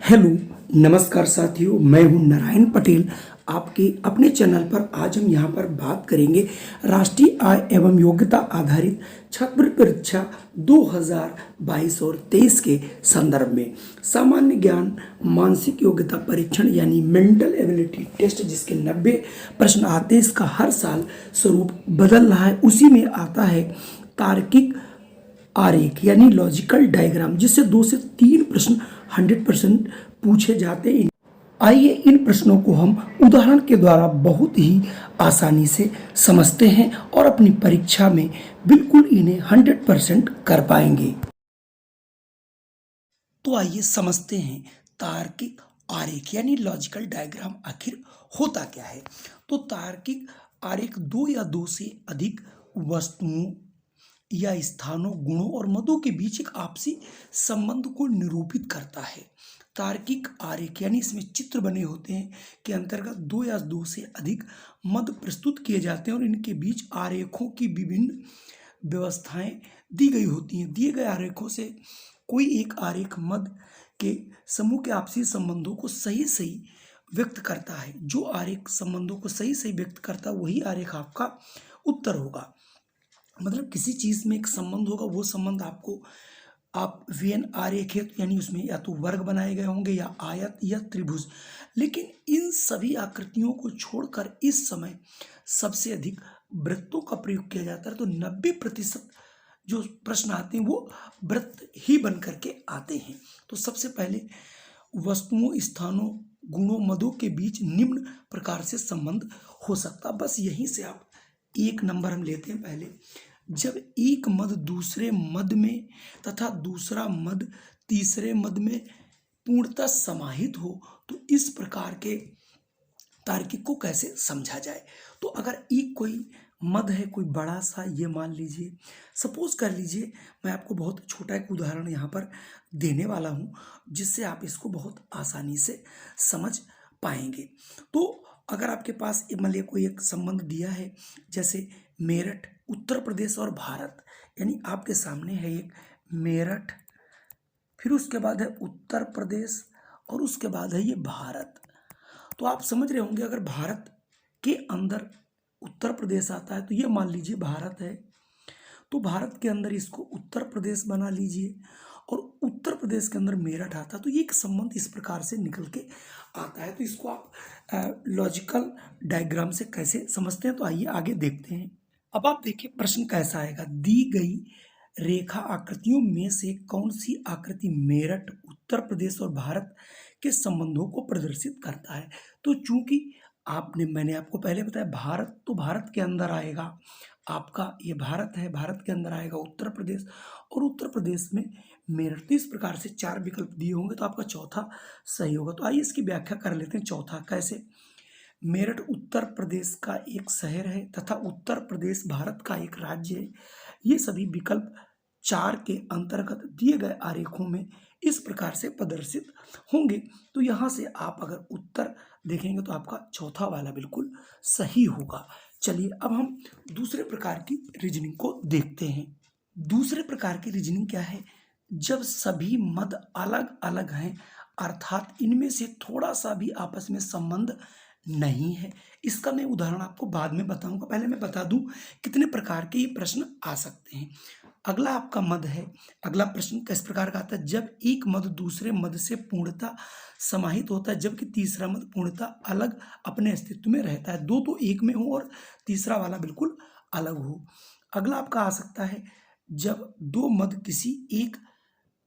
Hello, नमस्कार साथियों। मैं हूं नारायण पटेल, आपके अपने चैनल पर। आज हम यहां पर बात करेंगे राष्ट्रीय आय एवं योग्यता आधारित छात्र परीक्षा 2022 और 23 के संदर्भ में सामान्य ज्ञान मानसिक योग्यता परीक्षण यानी मेंटल एबिलिटी टेस्ट, जिसके 90 प्रश्न आते हैं। इसका हर साल स्वरूप बदल रहा है। उसी में आता है तार्किक आरेख यानी लॉजिकल डायग्राम, जिससे 2 से 3 प्रश्न 100% पूछे जाते हैं। आइए इन प्रश्नों को हम उदाहरण के द्वारा बहुत ही आसानी से समझते हैं और अपनी परीक्षा में बिल्कुल इन्हें 100% कर पाएंगे। तो आइए समझते हैं तार्किक आरेख यानी लॉजिकल डायग्राम आखिर होता क्या है। तो तार्किक आरेख दो या दो से अधिक वस्तुओं या स्थानों, गुणों और मदों के बीच एक आपसी संबंध को निरूपित करता है। तार्किक आरेख यानी इसमें चित्र बने होते हैं के अंतर्गत दो या दो से अधिक मद प्रस्तुत किए जाते हैं और इनके बीच आरेखों की विभिन्न व्यवस्थाएं दी गई होती हैं। दिए गए आरेखों से कोई एक आरेख मद के समूह के आपसी संबंधों को सही सही व्यक्त करता है। जो आरेख संबंधों को सही सही व्यक्त करता है वही आरेख आपका उत्तर होगा। मतलब किसी चीज में एक संबंध होगा, वो संबंध आपको आप वेन आरेख है यानी उसमें या तो वर्ग बनाए गए होंगे या आयत या त्रिभुज। लेकिन इन सभी आकृतियों को छोड़कर इस समय सबसे अधिक वृत्तों का प्रयोग किया जाता है। तो 90% जो प्रश्न आते हैं वो वृत्त ही बन करके आते हैं। तो सबसे पहले वस्तुओं, स्थानों, गुणों, मदों के बीच निम्न प्रकार से संबंध हो सकता। बस यहीं से आप एक नंबर हम लेते हैं। पहले, जब एक मद दूसरे मद में तथा दूसरा मद तीसरे मद में पूर्णतः समाहित हो तो इस प्रकार के तार्किक को कैसे समझा जाए। तो अगर एक कोई मद है, कोई बड़ा सा, ये मान लीजिए, सपोज कर लीजिए, मैं आपको बहुत छोटा एक उदाहरण यहाँ पर देने वाला हूँ जिससे आप इसको बहुत आसानी से समझ पाएंगे। तो अगर आपके पास मान लिया कोई एक संबंध दिया है, जैसे मेरठ, उत्तर प्रदेश और भारत, यानी आपके सामने है एक मेरठ, फिर उसके बाद है उत्तर प्रदेश और उसके बाद है ये भारत। तो आप समझ रहे होंगे, अगर भारत के अंदर उत्तर प्रदेश आता है तो ये मान लीजिए भारत है, तो भारत के अंदर इसको उत्तर प्रदेश बना लीजिए और उत्तर प्रदेश के अंदर मेरठ आता है। तो ये एक संबंध इस प्रकार से निकल के आता है। तो इसको आप लॉजिकल डायग्राम से कैसे समझते हैं, तो आइए आगे देखते हैं। अब आप देखिए प्रश्न कैसा आएगा। दी गई रेखा आकृतियों में से कौन सी आकृति मेरठ, उत्तर प्रदेश और भारत के संबंधों को प्रदर्शित करता है। तो चूंकि मैंने आपको पहले बताया भारत, तो भारत के अंदर आएगा आपका ये भारत है, भारत के अंदर आएगा उत्तर प्रदेश और उत्तर प्रदेश में मेरठ। तो इस प्रकार से 4 विकल्प दिए होंगे, तो आपका चौथा सही होगा। तो आइए इसकी व्याख्या कर लेते हैं। चौथा कैसे। मेरठ उत्तर प्रदेश का एक शहर है तथा उत्तर प्रदेश भारत का एक राज्य है। ये सभी विकल्प 4 के अंतर्गत दिए गए आरेखों में इस प्रकार से प्रदर्शित होंगे। तो यहाँ से आप अगर उत्तर देखेंगे तो आपका चौथा वाला बिल्कुल सही होगा। चलिए अब हम दूसरे प्रकार की रीजनिंग को देखते हैं। दूसरे प्रकार की रीजनिंग क्या है। जब सभी मद अलग अलग हैं, अर्थात इनमें से थोड़ा सा भी आपस में संबंध नहीं है। इसका मैं उदाहरण आपको बाद में बताऊंगा। पहले मैं बता दूं कितने प्रकार के ये प्रश्न आ सकते हैं। अगला आपका मद है। अगला प्रश्न किस प्रकार का आता है। जब एक मद दूसरे मद से पूर्णतः समाहित होता है जबकि तीसरा मद पूर्णतः अलग अपने अस्तित्व में रहता है। दो तो एक में हो और तीसरा वाला बिल्कुल अलग हो। अगला आपका आ सकता है, जब दो मद किसी एक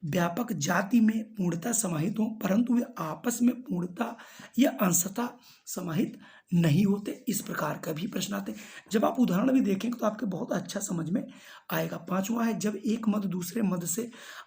व्यापक जाति में पूर्णतः समाहित हो परंतु वे आपस में पूर्णतः या अंशतः समाहित नहीं होते। इस प्रकार का भी प्रश्न आते हैं। जब आप उदाहरण भी देखेंगे तो आपके बहुत अच्छा समझ में आएगा। पांचवा है, जब एक मद दूसरे मद से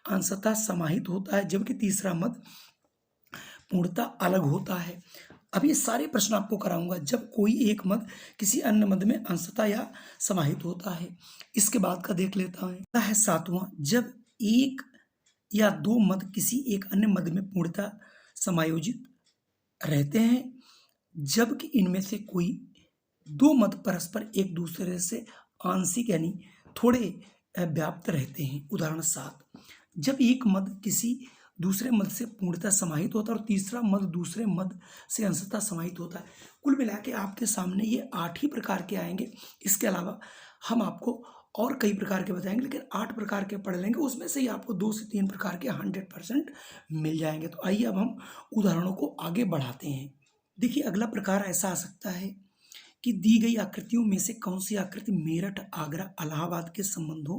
अंशतः समाहित होता है जबकि तीसरा मद पूर्णतः अलग होता है। अब ये सारे प्रश्न आपको कराऊंगा। जब कोई एक मद किसी अन्य मद में अंशतः या समाहित होता है। इसके बाद का देख लेता है सातवां, जब एक या दो मद किसी एक अन्य मद में पूर्णतः समायोजित रहते हैं जबकि इनमें से कोई दो मद परस्पर एक दूसरे से आंशिक यानी थोड़े व्याप्त रहते हैं। उदाहरण 7, जब एक मद किसी दूसरे मद से पूर्णतः समाहित होता है और तीसरा मद दूसरे मद से अंशतः समाहित होता है। कुल मिला के आपके सामने ये 8 ही प्रकार के आएंगे। इसके अलावा हम आपको और कई प्रकार के बताएंगे, लेकिन 8 प्रकार के पढ़ लेंगे, उसमें से ही आपको 2 से 3 प्रकार के 100% मिल जाएंगे। तो आइए अब हम उदाहरणों को आगे बढ़ाते हैं। देखिए अगला प्रकार ऐसा आ सकता है कि दी गई आकृतियों में से कौन सी आकृति मेरठ, आगरा, इलाहाबाद के संबंधों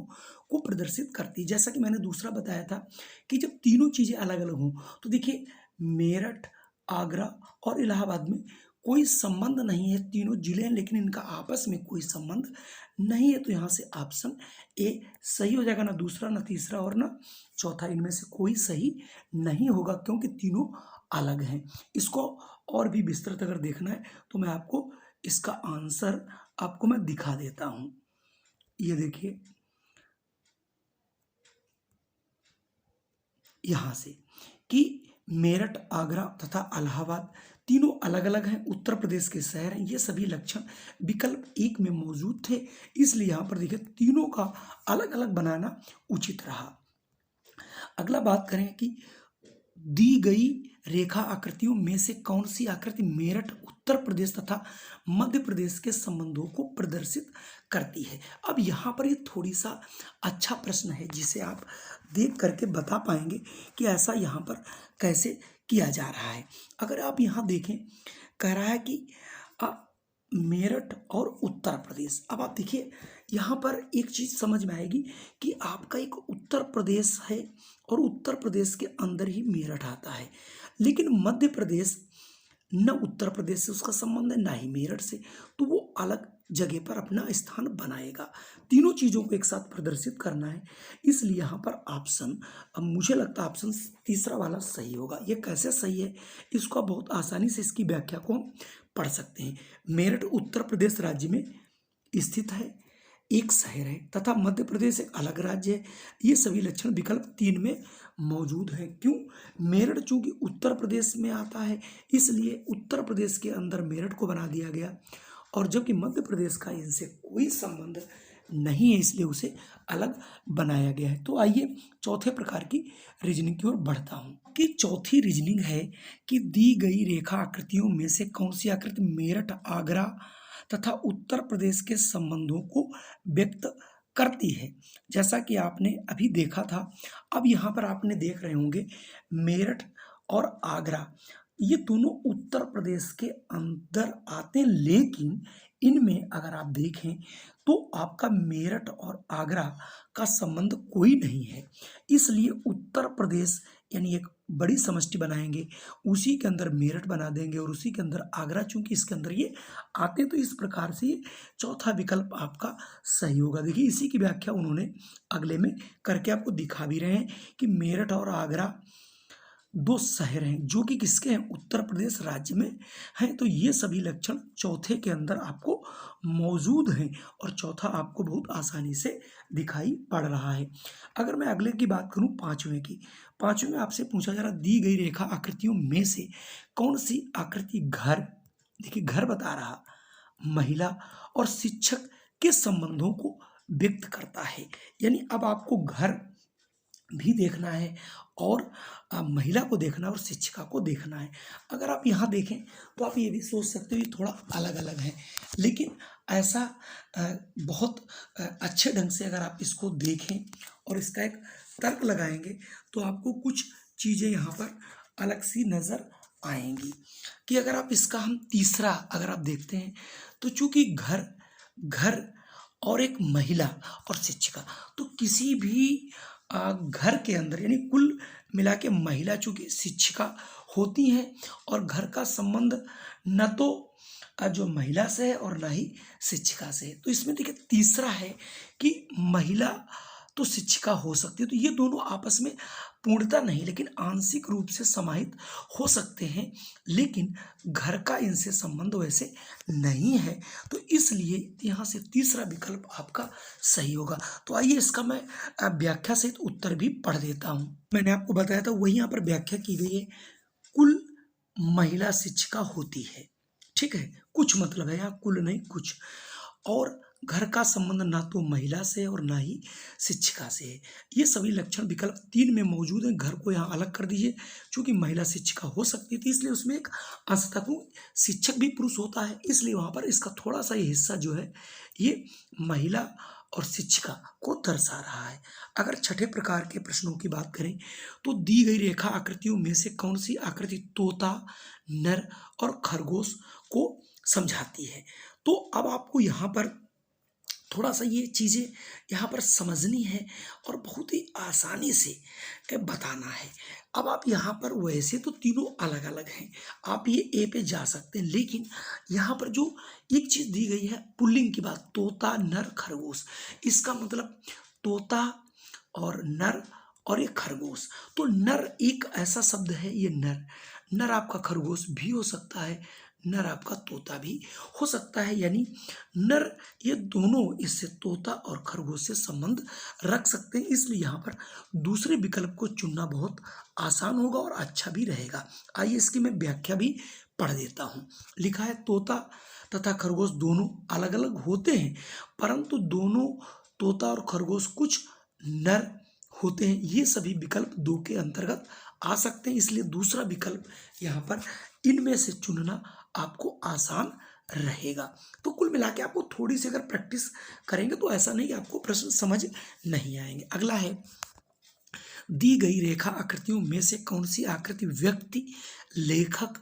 को प्रदर्शित करती है। जैसा कि मैंने दूसरा बताया था कि जब तीनों चीजें अलग अलग हों तो देखिए मेरठ, आगरा और इलाहाबाद में कोई संबंध नहीं है, तीनों जिले हैं लेकिन इनका आपस में कोई संबंध नहीं है। तो यहाँ से ऑप्शन ए सही हो जाएगा, ना दूसरा ना तीसरा और ना चौथा, इनमें से कोई सही नहीं होगा क्योंकि तीनों अलग हैं। इसको और भी विस्तृत अगर देखना है तो मैं आपको इसका आंसर आपको मैं दिखा देता हूं। ये देखिए यहां से कि मेरठ, आगरा तथा इलाहाबाद तीनों अलग अलग हैं, उत्तर प्रदेश के शहर हैं। ये सभी लक्षण विकल्प 1 में मौजूद थे, इसलिए यहां पर देखिए तीनों का अलग अलग बनाना उचित रहा। अगला बात करें कि दी गई रेखा आकृतियों में से कौन सी आकृति मेरठ, उत्तर प्रदेश तथा मध्य प्रदेश के संबंधों को प्रदर्शित करती है। अब यहाँ पर ये थोड़ी सा अच्छा प्रश्न है जिसे आप देख करके बता पाएंगे कि ऐसा यहाँ पर कैसे किया जा रहा है। अगर आप यहाँ देखें, कह रहा है कि मेरठ और उत्तर प्रदेश। अब आप देखिए यहाँ पर एक चीज समझ में आएगी कि आपका एक उत्तर प्रदेश है और उत्तर प्रदेश के अंदर ही मेरठ आता है, लेकिन मध्य प्रदेश न उत्तर प्रदेश से उसका संबंध है ना ही मेरठ से, तो वो अलग जगह पर अपना स्थान बनाएगा। तीनों चीजों को एक साथ प्रदर्शित करना है, इसलिए यहाँ पर ऑप्शन, अब मुझे लगता है ऑप्शन तीसरा वाला सही होगा। ये कैसे सही है, इसको आप बहुत आसानी से इसकी व्याख्या को हम पढ़ सकते हैं। मेरठ उत्तर प्रदेश राज्य में स्थित है, एक शहर है तथा मध्य प्रदेश एक अलग राज्य है। ये सभी लक्षण विकल्प 3 में मौजूद है। क्यों? मेरठ चूंकि उत्तर प्रदेश में आता है इसलिए उत्तर प्रदेश के अंदर मेरठ को बना दिया गया, और जबकि मध्य प्रदेश का इनसे कोई संबंध नहीं है इसलिए उसे अलग बनाया गया है। तो आइए चौथे प्रकार की रीजनिंग की ओर बढ़ता हूं कि चौथी रीजनिंग है कि दी गई रेखा आकृतियों में से कौन सी आकृति मेरठ, आगरा तथा उत्तर प्रदेश के संबंधों को व्यक्त करती है। जैसा कि आपने अभी देखा था, अब यहाँ पर आपने देख रहे होंगे मेरठ और आगरा ये दोनों उत्तर प्रदेश के अंदर आते हैं, लेकिन इनमें अगर आप देखें तो आपका मेरठ और आगरा का संबंध कोई नहीं है, इसलिए उत्तर प्रदेश यानी एक बड़ी समष्टि बनाएंगे, उसी के अंदर मेरठ बना देंगे और उसी के अंदर आगरा, चूंकि इसके अंदर ये आते, तो इस प्रकार से ये चौथा विकल्प आपका सही होगा। देखिए इसी की व्याख्या उन्होंने अगले में करके आपको दिखा भी रहे हैं कि मेरठ और आगरा दो शहर हैं जो कि किसके हैं, उत्तर प्रदेश राज्य में हैं। तो ये सभी लक्षण चौथे के अंदर आपको मौजूद हैं और चौथा आपको बहुत आसानी से दिखाई पड़ रहा है। अगर मैं अगले की बात करूं पांचवें की, पांचवें में आपसे पूछा जा रहा दी गई रेखा आकृतियों में से कौन सी आकृति घर, देखिए घर बता रहा, महिला और शिक्षक के संबंधों को व्यक्त करता है। यानी अब आपको घर भी देखना है और महिला को देखना है और शिक्षिका को देखना है। अगर आप यहाँ देखें तो आप ये भी सोच सकते हो ये थोड़ा अलग अलग है, लेकिन ऐसा बहुत अच्छे ढंग से अगर आप इसको देखें और इसका एक तर्क लगाएंगे तो आपको कुछ चीज़ें यहाँ पर अलग सी नज़र आएंगी। कि अगर आप इसका हम तीसरा अगर आप देखते हैं तो चूंकि घर और एक महिला और शिक्षिका, तो किसी भी घर के अंदर यानी कुल मिला के महिला चूंकि शिक्षिका होती हैं और घर का संबंध न तो जो महिला से है और ना ही शिक्षिका से है। तो इसमें देखिए तीसरा है कि महिला तो शिक्षिका हो सकती है, तो ये दोनों आपस में पूर्णता नहीं लेकिन आंशिक रूप से समाहित हो सकते हैं, लेकिन घर का इनसे संबंध वैसे नहीं है, तो इसलिए यहाँ से तीसरा विकल्प आपका सही होगा। तो आइए इसका मैं व्याख्या सहित उत्तर भी पढ़ देता हूँ। मैंने आपको बताया था वही यहाँ पर व्याख्या की गई है, कुल महिला शिक्षिका होती है, ठीक है, कुछ मतलब है यहाँ कुल नहीं कुछ, और घर का संबंध ना तो महिला से है और ना ही शिक्षिका से है। ये सभी लक्षण विकल्प 3 में मौजूद हैं। घर को यहाँ अलग कर दीजिए, चूँकि महिला शिक्षिका हो सकती थी इसलिए उसमें एक अंशतः शिक्षक भी पुरुष होता है, इसलिए वहाँ पर इसका थोड़ा-सा ये हिस्सा जो है ये महिला और शिक्षिका को दर्शा रहा है। अगर छठे प्रकार के प्रश्नों की बात करें तो दी गई रेखा आकृतियों में से कौन सी आकृति तोता, नर और खरगोश को समझाती है? तो अब आपको यहाँ पर थोड़ा-सा ये चीज़ें यहाँ पर समझनी है और बहुत ही आसानी से बताना है। अब आप यहाँ पर वैसे तो तीनों अलग-अलग हैं, आप ये ए पे जा सकते हैं, लेकिन यहाँ पर जो एक चीज़ दी गई है पुल्लिंग की बात, तोता, नर, खरगोश, इसका मतलब तोता और नर और ये खरगोश। तो नर एक ऐसा शब्द है, ये नर आपका खरगोश भी हो सकता है, नर आपका तोता भी हो सकता है, यानी नर ये दोनों इससे तोता और खरगोश से संबंध रख सकते हैं, इसलिए यहाँ पर दूसरे विकल्प को चुनना बहुत आसान होगा और अच्छा भी रहेगा। आइए इसकी मैं व्याख्या भी पढ़ देता हूँ। लिखा है तोता तथा खरगोश दोनों अलग अलग होते हैं, परंतु दोनों तोता और खरगोश कुछ नर होते हैं। ये सभी विकल्प 2 के अंतर्गत आ सकते हैं, इसलिए दूसरा विकल्प यहाँ पर इनमें से चुनना आपको आसान रहेगा। तो कुल मिला के आपको थोड़ी सी अगर प्रैक्टिस करेंगे तो ऐसा नहीं कि आपको प्रश्न समझ नहीं आएंगे। अगला है, दी गई रेखा आकृतियों में से कौन सी आकृति व्यक्ति, लेखक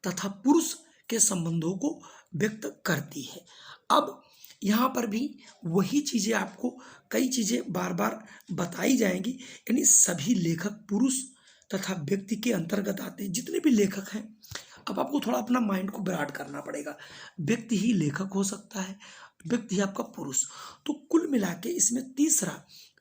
तथा पुरुष के संबंधों को व्यक्त करती है? अब यहाँ पर भी वही चीज़ें आपको कई चीज़ें बार बार बताई जाएंगी, यानी सभी लेखक पुरुष तथा व्यक्ति के अंतर्गत आते हैं। जितने भी लेखक हैं, अब आपको थोड़ा अपना माइंड को विराट करना पड़ेगा। व्यक्ति ही लेखक हो सकता है, व्यक्ति ही आपका पुरुष। तो कुल मिला के इसमें तीसरा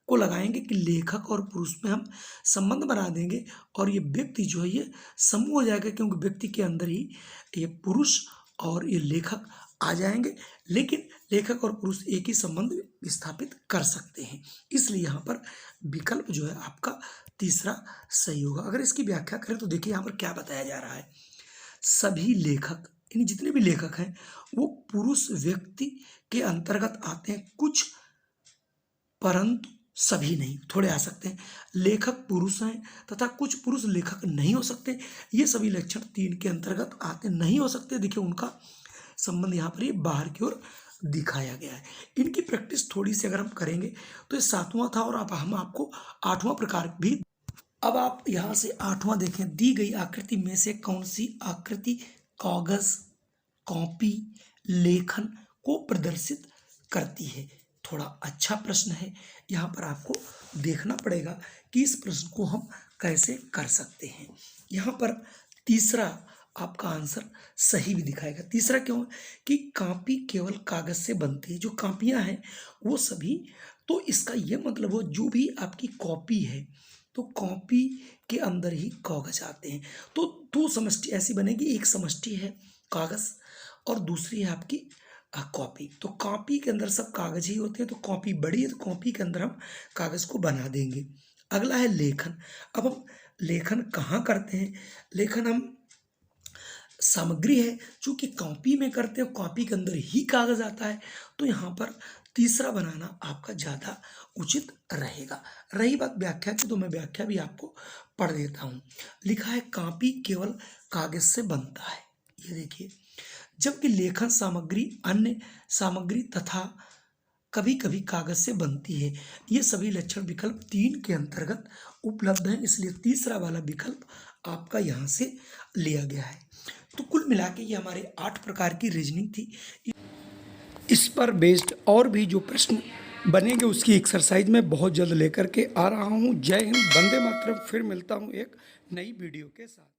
को लगाएंगे कि लेखक और पुरुष में हम संबंध बना देंगे और ये व्यक्ति जो है ये समूह हो जाएगा, क्योंकि व्यक्ति के अंदर ही ये पुरुष और ये लेखक आ जाएंगे, लेकिन लेखक और पुरुष एक ही संबंध स्थापित कर सकते हैं, इसलिए यहाँ पर विकल्प जो है आपका तीसरा सही होगा। अगर इसकी व्याख्या करें तो देखिए यहाँ पर क्या बताया जा रहा है, सभी लेखक यानी जितने भी लेखक हैं वो पुरुष व्यक्ति के अंतर्गत आते हैं, कुछ परंतु सभी नहीं, थोड़े आ सकते हैं। लेखक पुरुष हैं तथा कुछ पुरुष लेखक नहीं हो सकते, ये सभी लक्षण 3 के अंतर्गत आते नहीं हो सकते। देखिए उनका संबंध यहाँ पर ये बाहर की ओर दिखाया गया है। इनकी प्रैक्टिस थोड़ी सी अगर हम करेंगे तो ये 7वां था और अब हम आपको 8वां प्रकार भी। अब आप यहाँ से 8वां देखें, दी गई आकृति में से कौन सी आकृति कागज, कॉपी, लेखन को प्रदर्शित करती है? थोड़ा अच्छा प्रश्न है, यहाँ पर आपको देखना पड़ेगा कि इस प्रश्न को हम कैसे कर सकते हैं। यहाँ पर तीसरा आपका आंसर सही भी दिखाएगा। तीसरा क्यों? कि कॉपी केवल कागज से बनती है, जो कॉपियाँ हैं वो सभी, तो इसका ये मतलब हो जो भी आपकी कॉपी है तो कॉपी के अंदर ही कागज आते हैं। तो 2 समष्टि ऐसी बनेगी, एक समष्टि है कागज और दूसरी है आपकी कॉपी। तो कॉपी के अंदर सब कागज ही होते हैं, तो कॉपी बड़ी है तो कॉपी के अंदर हम कागज को बना देंगे। अगला है लेखन। अब हम लेखन कहाँ करते हैं? लेखन हम सामग्री है चूँकि कॉपी में करते हैं, कॉपी के अंदर ही कागज आता है, तो यहाँ पर तीसरा बनाना आपका ज़्यादा उचित रहेगा। रही बात व्याख्या की, तो मैं व्याख्या भी आपको पढ़ देता हूँ। लिखा है कॉपी केवल कागज से बनता है, ये देखिए, जबकि लेखन सामग्री अन्य सामग्री तथा कभी कभी कागज से बनती है। ये सभी लक्षण विकल्प 3 के अंतर्गत उपलब्ध हैं, इसलिए तीसरा वाला विकल्प आपका यहाँ से लिया गया है। तो कुल मिला के ये हमारे 8 प्रकार की रीजनिंग थी। इस पर बेस्ड और भी जो प्रश्न बनेंगे उसकी एक्सरसाइज मैं बहुत जल्द लेकर के आ रहा हूँ। जय हिंद, वंदे मातरम। फिर मिलता हूँ एक नई वीडियो के साथ।